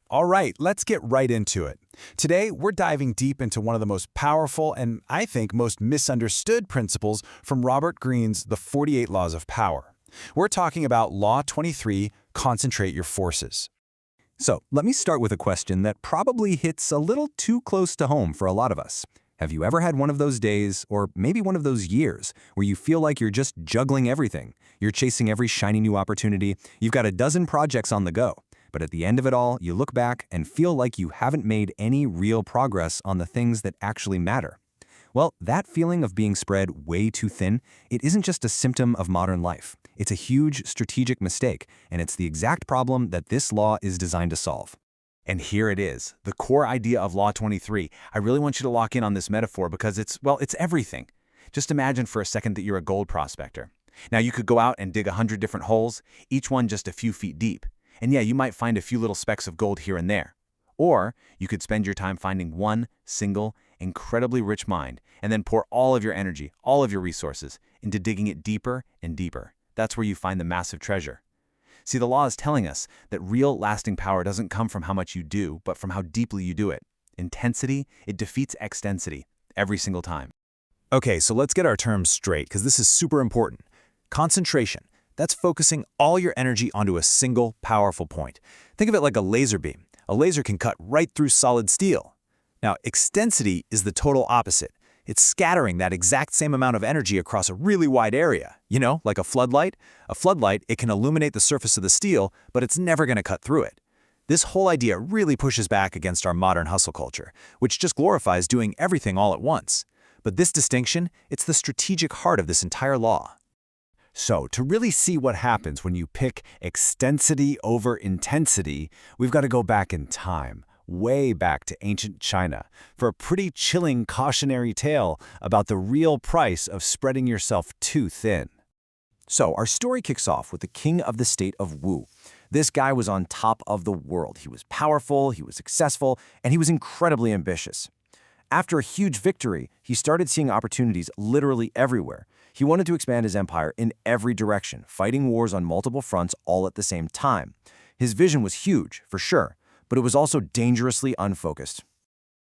All right, let's get right into it. Today, we're diving deep into one of the most powerful and, I think, most misunderstood principles from Robert Greene's The 48 Laws of Power. We're talking about Law 23, concentrate your forces. So, let me start with a question that probably hits a little too close to home for a lot of us. Have you ever had one of those days, or maybe one of those years, where you feel like you're just juggling everything? You're chasing every shiny new opportunity, you've got a dozen projects on the go, but at the end of it all, you look back and feel like you haven't made any real progress on the things that actually matter. Well, that feeling of being spread way too thin, it isn't just a symptom of modern life. It's a huge strategic mistake, and it's the exact problem that this law is designed to solve. And here it is, the core idea of Law 23. I really want you to lock in on this metaphor because it's everything. Just imagine for a second that you're a gold prospector. Now you could go out and dig 100 different holes, each one just a few feet deep. And yeah, you might find a few little specks of gold here and there. Or you could spend your time finding one single, incredibly rich mine and then pour all of your energy, all of your resources into digging it deeper and deeper. That's where you find the massive treasure. See, the law is telling us that real lasting power doesn't come from how much you do, but from how deeply you do it. Intensity, it defeats extensity every single time. Okay, so let's get our terms straight, because this is super important. Concentration, that's focusing all your energy onto a single, powerful point. Think of it like a laser beam. A laser can cut right through solid steel. Now, extensity is the total opposite. It's scattering that exact same amount of energy across a really wide area. You know, like a floodlight? A floodlight, it can illuminate the surface of the steel, but it's never going to cut through it. This whole idea really pushes back against our modern hustle culture, which just glorifies doing everything all at once. But this distinction, it's the strategic heart of this entire law. So, to really see what happens when you pick extensity over intensity, we've got to go back in time, way back to ancient China, for a pretty chilling cautionary tale about the real price of spreading yourself too thin. So, our story kicks off with the king of the state of Wu. This guy was on top of the world. He was powerful, he was successful, and he was incredibly ambitious. After a huge victory, he started seeing opportunities literally everywhere. He wanted to expand his empire in every direction, fighting wars on multiple fronts all at the same time. His vision was huge, for sure, but it was also dangerously unfocused.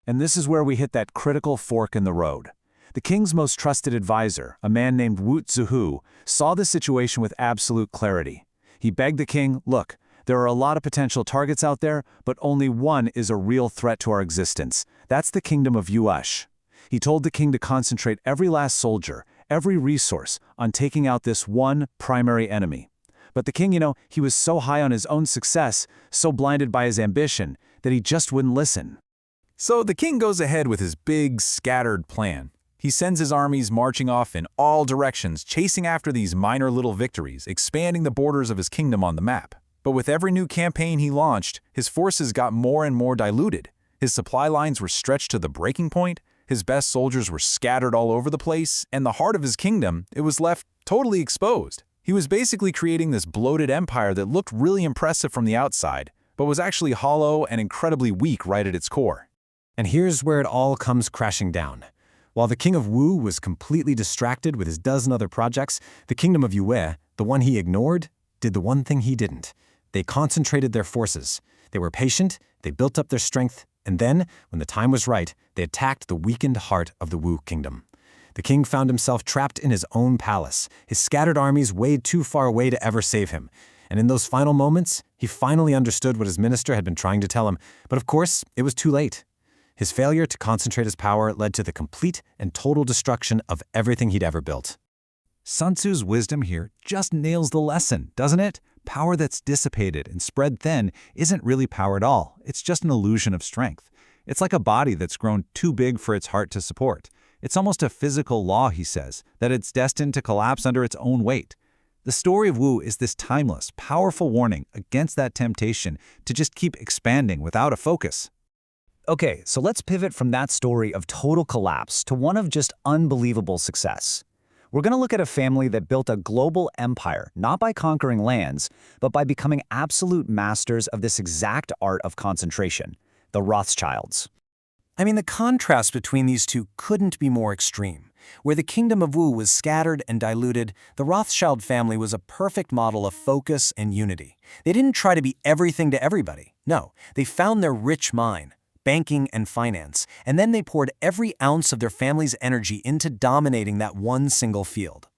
And this is where we hit that critical fork in the road. The king's most trusted advisor, a man named Wu Zihu, saw the situation with absolute clarity. He begged the king, look, there are a lot of potential targets out there, but only one is a real threat to our existence. That's the kingdom of Yuesh. He told the king to concentrate every last soldier, every resource, on taking out this one primary enemy. But the king, he was so high on his own success, so blinded by his ambition, that he just wouldn't listen. So the king goes ahead with his big, scattered plan. He sends his armies marching off in all directions, chasing after these minor little victories, expanding the borders of his kingdom on the map. But with every new campaign he launched, his forces got more and more diluted. His supply lines were stretched to the breaking point, his best soldiers were scattered all over the place, and the heart of his kingdom, it was left totally exposed. He was basically creating this bloated empire that looked really impressive from the outside, but was actually hollow and incredibly weak right at its core. And here's where it all comes crashing down. While the king of Wu was completely distracted with his dozen other projects, the kingdom of Yue, the one he ignored, did the one thing he didn't. They concentrated their forces. They were patient, they built up their strength, and then, when the time was right, they attacked the weakened heart of the Wu kingdom. The king found himself trapped in his own palace. His scattered armies weighed too far away to ever save him. And in those final moments, he finally understood what his minister had been trying to tell him. But of course, it was too late. His failure to concentrate his power led to the complete and total destruction of everything he'd ever built. Sun Tzu's wisdom here just nails the lesson, doesn't it? Power that's dissipated and spread thin isn't really power at all. It's just an illusion of strength. It's like a body that's grown too big for its heart to support. It's almost a physical law, he says, that it's destined to collapse under its own weight. The story of Wu is this timeless, powerful warning against that temptation to just keep expanding without a focus. Okay, so let's pivot from that story of total collapse to one of just unbelievable success. We're going to look at a family that built a global empire, not by conquering lands, but by becoming absolute masters of this exact art of concentration, the Rothschilds. I mean, the contrast between these two couldn't be more extreme. Where the kingdom of Wu was scattered and diluted, the Rothschild family was a perfect model of focus and unity. They didn't try to be everything to everybody. No, they found their rich mine, banking and finance, and then they poured every ounce of their family's energy into dominating that one single field.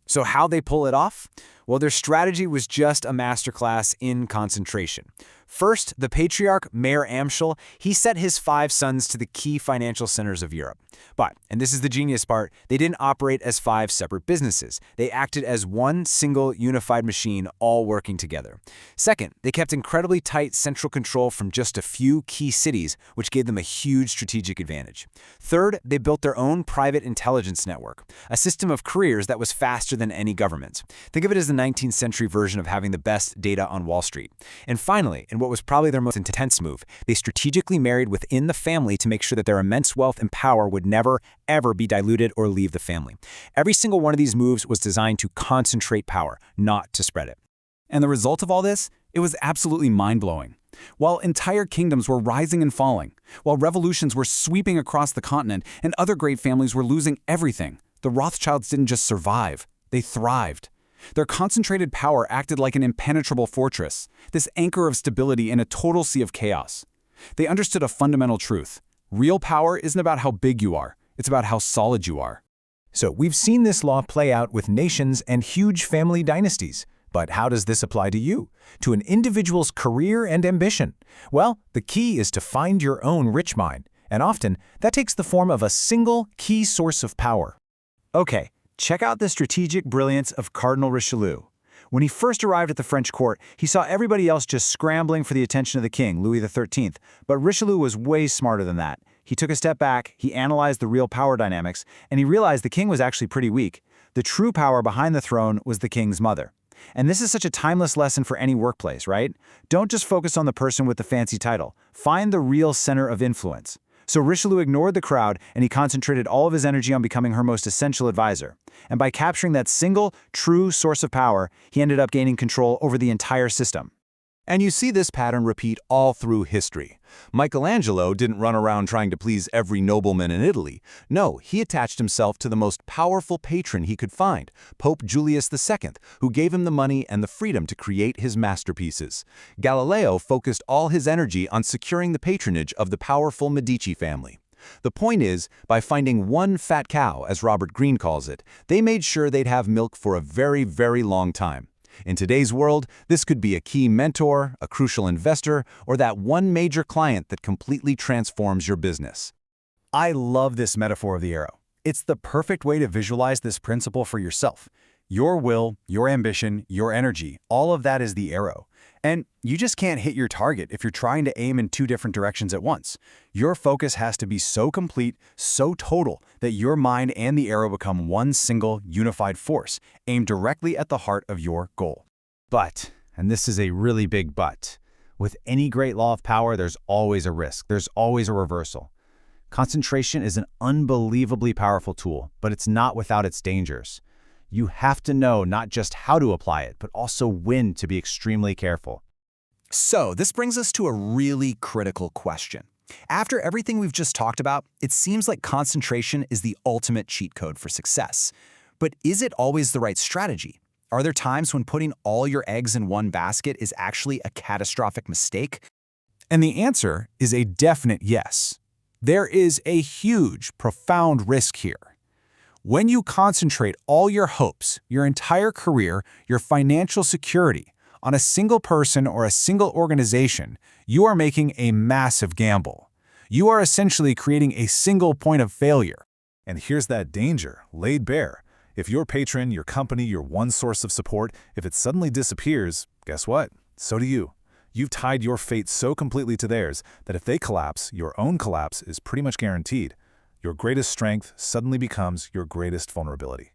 So how'd they pull it off? Well, their strategy was just a masterclass in concentration. First, the patriarch, Mayer Amschel, he set his 5 sons to the key financial centers of Europe. But, and this is the genius part, they didn't operate as 5 separate businesses. They acted as one single unified machine, all working together. Second, they kept incredibly tight central control from just a few key cities, which gave them a huge strategic advantage. Third, they built their own private intelligence network, a system of couriers that was faster than any government. Think of it as the 19th century version of having the best data on Wall Street. And finally, in what was probably their most intense move, they strategically married within the family to make sure that their immense wealth and power would never, ever be diluted or leave the family. Every single one of these moves was designed to concentrate power, not to spread it. And the result of all this? It was absolutely mind-blowing. While entire kingdoms were rising and falling, while revolutions were sweeping across the continent and other great families were losing everything, the Rothschilds didn't just survive, they thrived. Their concentrated power acted like an impenetrable fortress, this anchor of stability in a total sea of chaos. They understood a fundamental truth. Real power isn't about how big you are, it's about how solid you are. So we've seen this law play out with nations and huge family dynasties. But how does this apply to you, to an individual's career and ambition? Well, the key is to find your own rich mine, and often that takes the form of a single key source of power. Okay, check out the strategic brilliance of Cardinal Richelieu. When he first arrived at the French court, he saw everybody else just scrambling for the attention of the king, Louis XIII. But Richelieu was way smarter than that. He took a step back, he analyzed the real power dynamics, and he realized the king was actually pretty weak. The true power behind the throne was the king's mother. And this is such a timeless lesson for any workplace, right? Don't just focus on the person with the fancy title. Find the real center of influence. So Richelieu ignored the crowd and he concentrated all of his energy on becoming her most essential advisor. And by capturing that single, true source of power, he ended up gaining control over the entire system. And you see this pattern repeat all through history. Michelangelo didn't run around trying to please every nobleman in Italy. No, he attached himself to the most powerful patron he could find, Pope Julius II, who gave him the money and the freedom to create his masterpieces. Galileo focused all his energy on securing the patronage of the powerful Medici family. The point is, by finding one fat cow, as Robert Greene calls it, they made sure they'd have milk for a very, very long time. In today's world, this could be a key mentor, a crucial investor, or that one major client that completely transforms your business. I love this metaphor of the arrow. It's the perfect way to visualize this principle for yourself. Your will, your ambition, your energy, all of that is the arrow. And you just can't hit your target if you're trying to aim in 2 different directions at once. Your focus has to be so complete, so total, that your mind and the arrow become one single, unified force, aimed directly at the heart of your goal. But, and this is a really big but, with any great law of power, there's always a risk. There's always a reversal. Concentration is an unbelievably powerful tool, but it's not without its dangers. You have to know not just how to apply it, but also when to be extremely careful. So this brings us to a really critical question. After everything we've just talked about, it seems like concentration is the ultimate cheat code for success. But is it always the right strategy? Are there times when putting all your eggs in one basket is actually a catastrophic mistake? And the answer is a definite yes. There is a huge, profound risk here. When you concentrate all your hopes, your entire career, your financial security on a single person or a single organization, you are making a massive gamble. You are essentially creating a single point of failure. And here's that danger, laid bare. If your patron, your company, your one source of support, if it suddenly disappears, guess what? So do you. You've tied your fate so completely to theirs that if they collapse, your own collapse is pretty much guaranteed. Your greatest strength suddenly becomes your greatest vulnerability.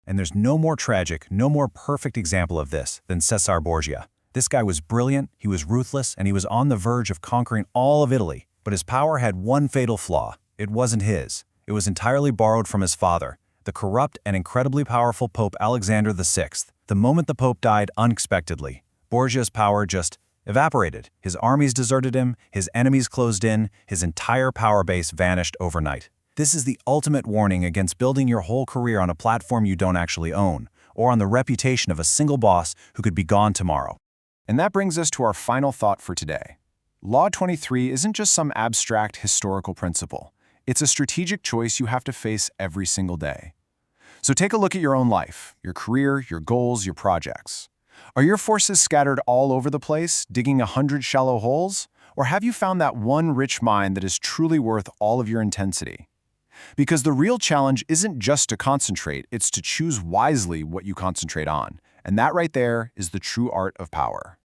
And there's no more tragic, no more perfect example of this than Cesare Borgia. This guy was brilliant, he was ruthless, and he was on the verge of conquering all of Italy. But his power had one fatal flaw. It wasn't his. It was entirely borrowed from his father, the corrupt and incredibly powerful Pope Alexander VI. The moment the Pope died unexpectedly, Borgia's power just evaporated. His armies deserted him, his enemies closed in, his entire power base vanished overnight. This is the ultimate warning against building your whole career on a platform you don't actually own, or on the reputation of a single boss who could be gone tomorrow. And that brings us to our final thought for today. Law 23 isn't just some abstract historical principle. It's a strategic choice you have to face every single day. So take a look at your own life, your career, your goals, your projects. Are your forces scattered all over the place, digging 100 shallow holes? Or have you found that one rich mine that is truly worth all of your intensity? Because the real challenge isn't just to concentrate, it's to choose wisely what you concentrate on. And that right there is the true art of power.